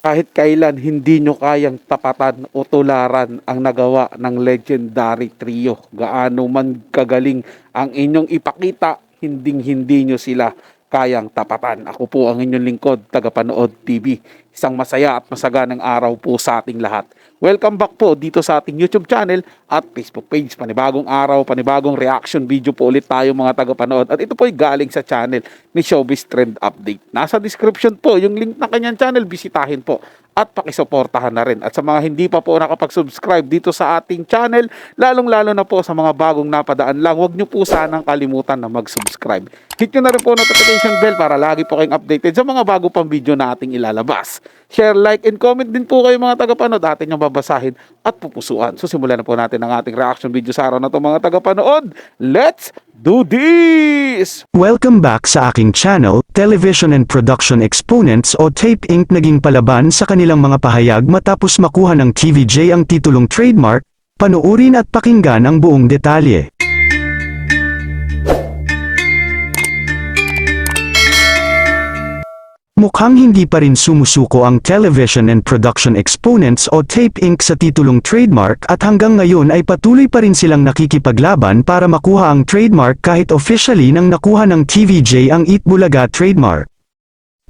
Kahit kailan hindi nyo kayang tapatan o tularan ang nagawa ng legendary trio. Gaano man kagaling ang inyong ipakita, hindi nyo sila kayang tapatan. Ako po ang inyong lingkod, tagapanood TV. Isang masaya at masaganang araw po sa ating lahat. Welcome back po dito sa ating YouTube channel at Facebook page. Panibagong araw, panibagong reaction video po ulit tayo mga tagapanood. At ito po ay galing sa channel ni Showbiz Trend Update. Nasa description po yung link ng kanyang channel, bisitahin po at pakisuportahan na rin. At sa mga hindi pa po nakapag-subscribe dito sa ating channel, lalong-lalo na po sa mga bagong napadaan lang, huwag nyo po sanang kalimutan na mag-subscribe. Hit nyo na rin po notification bell para lagi po kayong updated sa mga bago pang video na ating ilalabas. Share, like, and comment din po kayo mga tagapanood. Atin yung babasahin at pupusuan. So simulan na po natin ang ating reaction video sa araw na ito mga tagapanood. Let's do this! Welcome back sa aking channel, Television and Production Exponents o Tape Inc. naging palaban sa kanilang mga pahayag matapos makuha ng TVJ ang titulong trademark. Panoorin at pakinggan ang buong detalye. Mukhang hindi pa rin sumusuko ang Television and Production Exponents o Tape Inc. sa titulong trademark at hanggang ngayon ay patuloy pa rin silang nakikipaglaban para makuha ang trademark kahit officially nang nakuha ng TVJ ang Eat Bulaga trademark.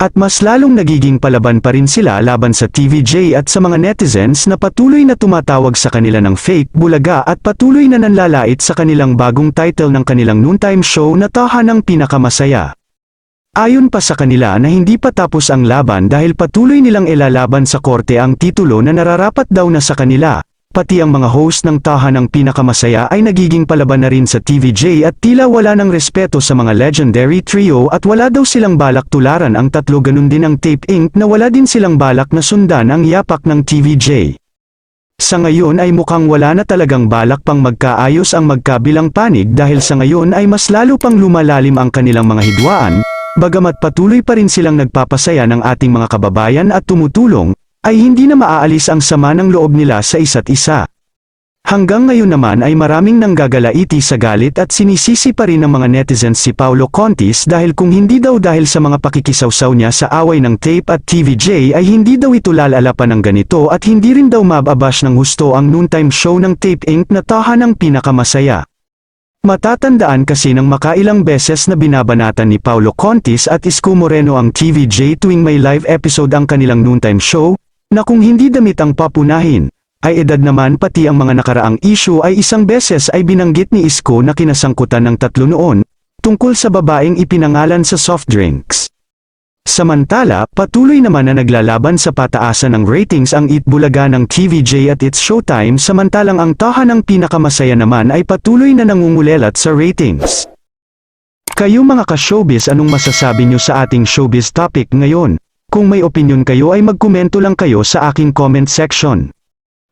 At mas lalong nagiging palaban pa rin sila laban sa TVJ at sa mga netizens na patuloy na tumatawag sa kanila ng fake Bulaga at patuloy na nanlalait sa kanilang bagong title ng kanilang noontime show na Tahanang Pinakamasaya. Ayon pa sa kanila na hindi pa tapos ang laban dahil patuloy nilang ilalaban sa korte ang titulo na nararapat daw na sa kanila, pati ang mga host ng Tahanang Pinakamasaya ay nagiging palaban na rin sa TVJ at tila wala ng respeto sa mga legendary trio at wala daw silang balak tularan ang tatlo, ganun din ang Tape Inc. na wala din silang balak na sundan ang yapak ng TVJ. Sa ngayon ay mukhang wala na talagang balak pang magkaayos ang magkabilang panig dahil sa ngayon ay mas lalo pang lumalalim ang kanilang mga hidwaan. Bagamat patuloy pa rin silang nagpapasaya ng ating mga kababayan at tumutulong, ay hindi na maaalis ang sama ng loob nila sa isa't isa. Hanggang ngayon naman ay maraming nanggagalaiti sa galit at sinisisi pa rin ng mga netizens si Paulo Contis dahil kung hindi daw dahil sa mga pakikisawsaw niya sa away ng Tape at TVJ ay hindi daw ito lalalapan ng ganito at hindi rin daw mababash ng husto ang noontime show ng Tape Inc. na Tahanang Pinakamasaya. Matatandaan kasi ng makailang beses na binabanatan ni Paulo Contis at Isko Moreno ang TVJ tuwing may live episode ang kanilang noontime show, na kung hindi damit ang papunahin, ay edad naman pati ang mga nakaraang issue ay isang beses ay binanggit ni Isko na kinasangkutan ng tatlo noon, tungkol sa babaeng ipinangalan sa soft drinks. Samantala, patuloy naman na naglalaban sa pataasan ng ratings ang Eat Bulaga ng TVJ at It's Showtime samantalang ang Tahanang Pinakamasaya naman ay patuloy na nangungulelat sa ratings. Kayo mga ka-showbiz, anong masasabi nyo sa ating showbiz topic ngayon? Kung may opinion kayo ay magkomento lang kayo sa aking comment section.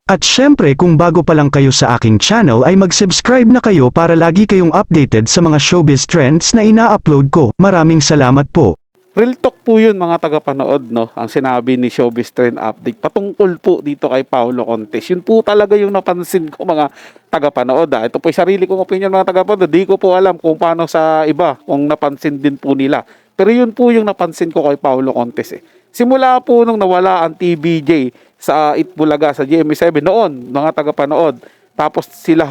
At syempre kung bago pa lang kayo sa aking channel ay mag-subscribe na kayo para lagi kayong updated sa mga showbiz trends na ina-upload ko. Maraming salamat po. Real talk po yun mga tagapanood, no? Ang sinabi ni Showbiz Trend Update patungkol po dito kay Paulo Contis. Yun po talaga yung napansin ko mga tagapanood. Ito po yung sarili kong opinion mga tagapanood. Di ko po alam kung paano sa iba, kung napansin din po nila. Pero yun po yung napansin ko kay Paulo Contis eh. Simula po nung nawala ang TVJ sa Itbulaga sa GMA7 noon, mga tagapanood. Tapos sila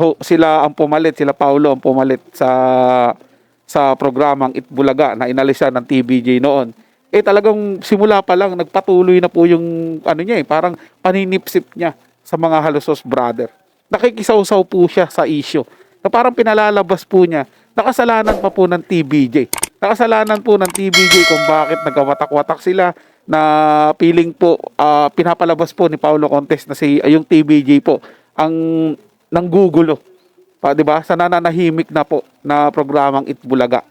ang pumalit, sila Paulo ang pumalit sa programang Itbulaga na inalisan ng TVJ noon. Talagang simula pa lang nagpatuloy na po yung niya parang paninipsip niya sa mga Halosos brother. Nakikisawsaw po siya sa issue. Na parang pinalalabas po niya. Nakasalanan pa po ng TVJ. Nakasalanan po ng TVJ kung bakit nagkawatak-watak sila na feeling po pinapalabas po ni Paulo Contis na yung TVJ po ang nanggugulo. Di ba? Sa nananahimik na po na programang Itbulaga.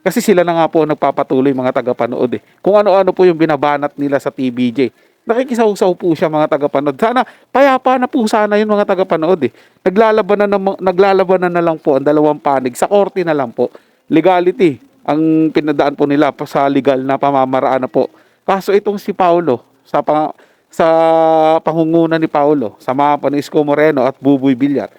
Kasi sila na nga po nagpapatuloy mga tagapanood eh. Kung ano-ano po yung binabanat nila sa TVJ. Nakikisawsaw po siya mga tagapanood. Sana payapa na po sana yun mga tagapanood eh. Naglalaban na lang po ang dalawang panig. Sa korte na lang po. Legality ang pinadaan po nila sa legal na pamamaraan na po. Kaso itong si Paulo sa pangunguna ni Paulo, sama pa ni Isko Moreno at Buboy Villar,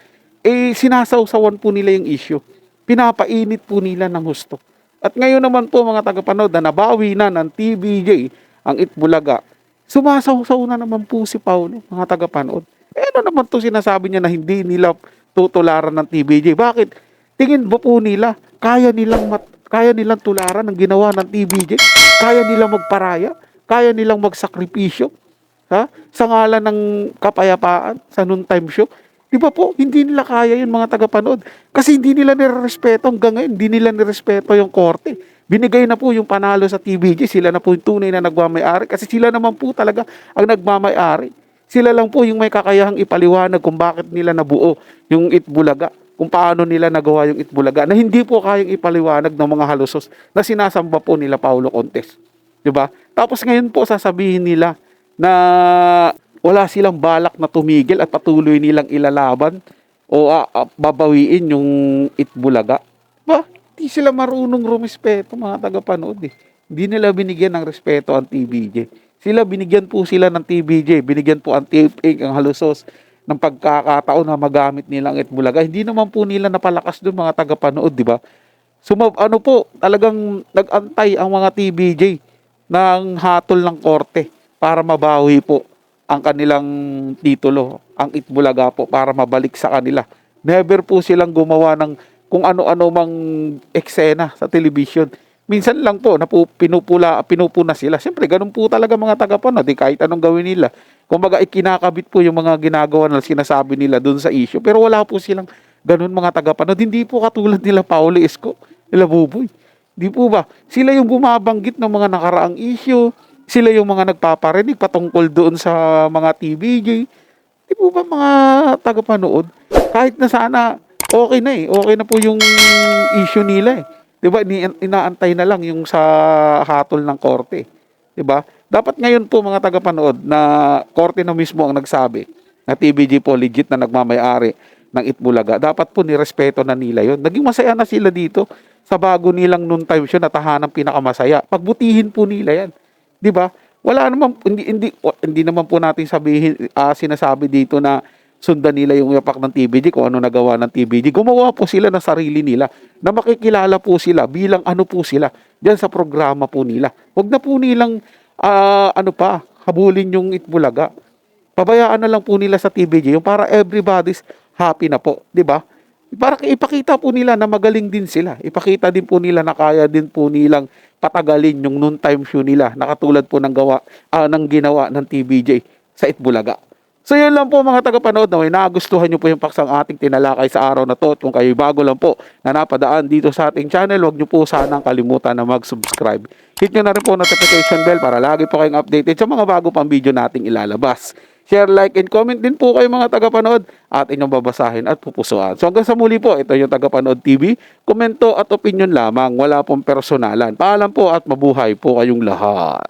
sinasawsawan po nila yung issue. Pinapainit po nila ng husto. At ngayon naman po mga tagapanood na nabawi na ng TVJ ang Itbulaga, Sumasaw-saw na naman po si Paulo, mga tagapanood. Ano naman to sinasabi niya na hindi nila tutularan ng TVJ? Bakit? Tingin ba po nila, kaya nilang tularan ang ginawa ng TVJ? Kaya nilang magparaya? Kaya nilang magsakripisyo? Ha? Sa ngalan ng kapayapaan, sa noontime show? Di ba po, hindi nila kaya yun mga tagapanood. Kasi hindi nila nirespeto hanggang ngayon, hindi nila nirespeto yung korte. Binigay na po yung panalo sa TVJ, sila na po yung tunay na nagmamayari kasi sila naman po talaga ang nagmamayari. Sila lang po yung may kakayahang ipaliwanag kung bakit nila nabuo yung Itbulaga, kung paano nila nagawa yung Itbulaga na hindi po kayang ipaliwanag ng mga halusos na sinasamba po nila Paulo Contes. 'Di ba? Tapos ngayon po sasabihin nila na wala silang balak na tumigil at patuloy nilang ilalaban o babawiin yung Itbulaga. Ba? Hindi sila marunong rumispeto mga tagapanood eh. Hindi nila binigyan ng respeto ang TVJ. Binigyan po sila ng TVJ, binigyan po ang TFA, ang halusos ng pagkakataon na magamit nila ang Itbulaga. Hindi naman po nila napalakas doon mga tagapanood, di ba? Ano po, talagang nag-antay ang mga TVJ ng hatol ng korte para mabawi po ang kanilang titulo, ang Itbulaga po, para mabalik sa kanila. Never po silang gumawa ng kung ano-ano mang eksena sa television. Minsan lang po, pinupuna sila. Siyempre, ganun po talaga mga tagapanood. Kahit anong gawin nila. Kumbaga, ikinakabit po yung mga ginagawa na sinasabi nila dun sa issue. Pero wala po silang ganun mga tagapanood. Hindi po katulad nila Paulo Isko, nila Buboy. Di po ba? Sila yung bumabanggit ng mga nakaraang issue. Sila yung mga nagpaparinig patungkol doon sa mga TVJ. Di po ba mga tagapanood? Kahit na sana, okay na eh. Okay na po yung issue nila eh. 'Di ba? Inaantay na lang yung sa hatol ng korte. 'Di ba? Dapat ngayon po mga tagapanood na korte na mismo ang nagsabi na TVJ po legit na nagmamay-ari ng Itbulaga. Dapat po nirespeto na nila 'yon. Naging masaya na sila dito sa bago nilang noontime show na tahanang pinakamasaya. Pagbutihin po nila 'yan. 'Di ba? Wala naman hindi naman po natin sinasabi dito na sundan nila yung yapak ng TVJ kung ano nagawa ng TVJ. Gumawa po sila ng sarili nila na makikilala po sila bilang ano po sila dyan sa programa po nila. Huwag na po nilang habulin yung Itbulaga. Pabayaan na lang po nila sa TVJ yung para everybody's happy na po. 'Di ba? Para ipakita po nila na magaling din sila. Ipakita din po nila na kaya din po nilang patagalin yung noontime show nila na katulad po ng ginawa ng TVJ sa Itbulaga. So yun lang po mga tagapanood, na may nagustuhan nyo po yung paksang ating tinalakay sa araw na to. At kung kayo bago lang po na napadaan dito sa ating channel, huwag nyo po sanang kalimutan na mag-subscribe. Hit nyo na rin po notification bell para lagi po kayong updated sa mga bago pang video nating ilalabas. Share, like, and comment din po kayo mga tagapanood at inyong babasahin at pupusuan. So hanggang sa muli po, ito yung Tagapanood TV. Komento at opinion lamang, wala pong personalan. Paalam po at mabuhay po kayong lahat.